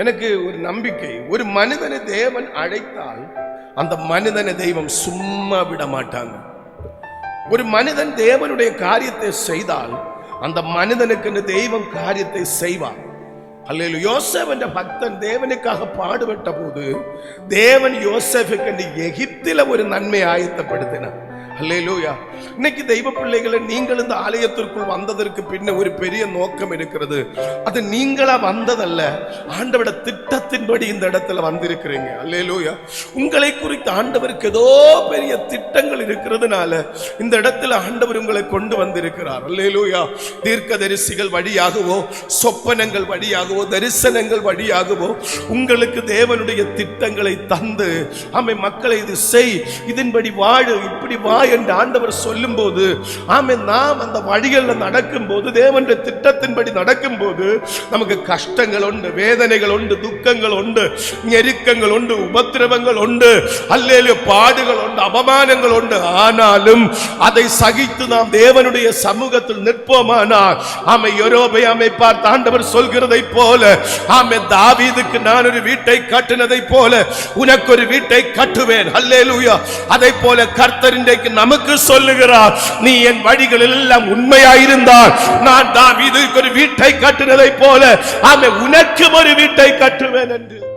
எனக்கு ஒரு நம்பிக்கை, ஒரு மனிதனை தேவன் அழைத்தால் அந்த மனிதனை தெய்வம் சும்மா விட மாட்டாங்க. ஒரு மனிதன் தேவனுடைய காரியத்தை செய்தால் அந்த மனிதனுக்கு தெய்வம் காரியத்தை செய்வார். அல்லேலூயா. யோசேப் என்ற பக்தன் தேவனுக்காக பாடுபட்ட போது தேவன் யோசேப்புக்கு எகிப்தில ஒரு நன்மை ஆயத்தப்படுத்தினார். அல்லேலூயா. இன்னைக்கு தெய்வ பிள்ளைகளை, நீங்கள் இந்த ஆலயத்திற்குள் வந்ததற்கு பின்ன ஒரு பெரிய நோக்கம் இருக்கிறது. அது நீங்களா வந்ததல்ல, ஆண்டவரோட திட்டத்தின்படி இந்த இடத்துல வந்திருக்கிறீங்க. அல்லேலூயா. உங்களை குறித்து ஆண்டவருக்கு ஏதோ பெரிய திட்டங்கள் இருக்கிறதுனால இந்த இடத்துல ஆண்டவர் உங்களை கொண்டு வந்திருக்கிறார். அல்லேலூயா. தீர்க்கதரிசிகள் வழியாகவோ, சொப்பனங்கள் வழியாகவோ, தரிசனங்கள் வழியாகவோ உங்களுக்கு தேவனுடைய திட்டங்களை தந்து மக்களை இது செய், இதன்படி வாழு, இப்படி வா என்று ஆண்டவர் சொல்லும் போது நாம் அந்த வழிகளில் நடக்கும் போது, தேவனுடைய திட்டத்தின்படி நடக்கும் போது நமக்கு கஷ்டங்கள் உண்டு, வேதனைகள் உண்டு, துக்கங்கள் உண்டு, நெருக்கங்கள் உண்டு, உபத்திரவங்கள் உண்டு, அல்லேலூயா, பாடுகள் உண்டு, அவமானங்கள் உண்டு. ஆனாலும் அதை சகித்து நாம் தேவனுடைய சமூகத்தில் நிற்போமானால் யோரோபெயாமை பார்த்து ஆண்டவர் சொல்கிறதை போல, தாவீதுக்கு நான் ஒரு வீட்டை கட்டினதை போல உனக்கு ஒரு வீட்டை கட்டுவேன். அல்லேலூயா. அதை போல கர்த்தர் இன்றைக்கு நமக்கு சொல்லுகிறார், நீ என் வழிகளில் எல்லாம் உண்மையாயிருந்தால் நான் தாவீதுக்கு ஒரு வீட்டை கட்டினதை போல உனக்கு ஒரு வீட்டை கட்டுவேன் என்று.